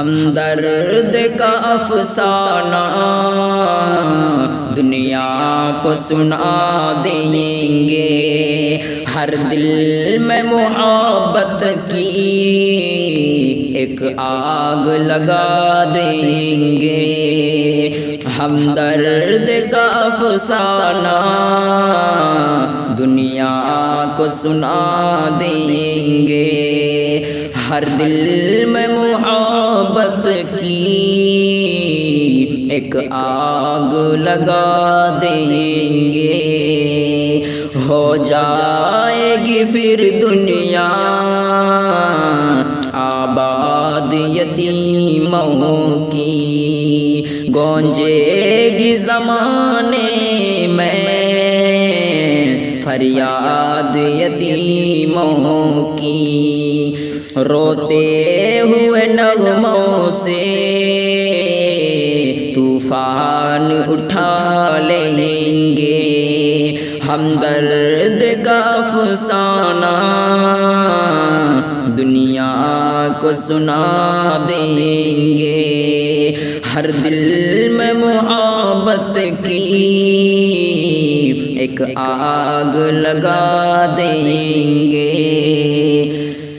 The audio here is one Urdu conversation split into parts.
ہمدرد کا افسانہ دنیا کو سنا دیں گے، ہر دل میں محبت کی ایک آگ لگا دیں گے۔ ہمدرد کا افسانہ دنیا کو سنا دیں گے، ہر دل میں محبت کی ایک آگ لگا دیں گے۔ ہو جائے گی پھر دنیا آباد یتیموں کی، گونجے گی زمانے میں فریاد یتیموں کی، روتے ہوئے نغموں سے طوفان اٹھا لیں گے۔ ہمدرد کا افسانہ دنیا کو سنا دیں گے، ہر دل میں محبت کی ایک آگ لگا دیں گے۔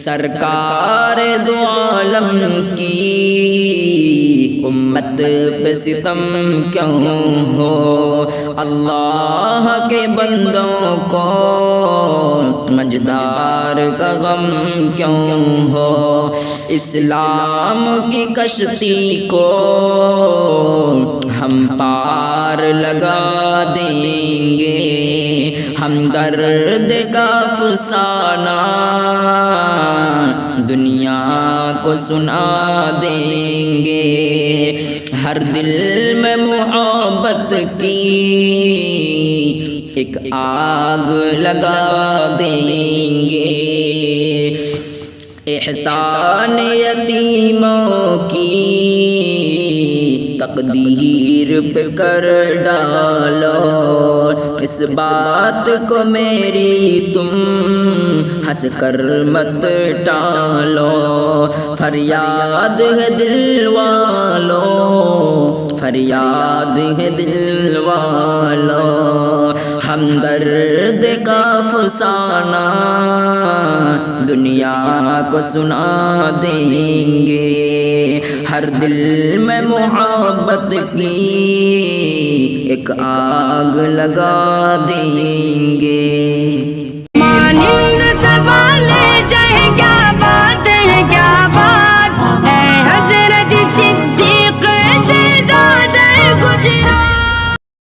سرکار دو عالم کی امت پہ ستم کیوں ہو، اللہ کے بندوں کو مجدار کا غم کیوں ہو، اسلام کی کشتی کو ہم پار لگا دیں گے۔ ہمدرد کا افسانہ دنیا کو سنا دیں گے، ہر دل میں محبت کی ایک آگ لگا دیں گے۔ احسان یتیموں کی تقدیر پہ کر ڈالو، اس بات کو میری تم ہنس کر مت ٹالو، فریاد ہے دل والو، فریاد ہے دل والو، ہمدرد کا افسانہ دنیا کو سنا دیں گے، ہر دل میں محبت کی ایک آگ لگا دیں گے۔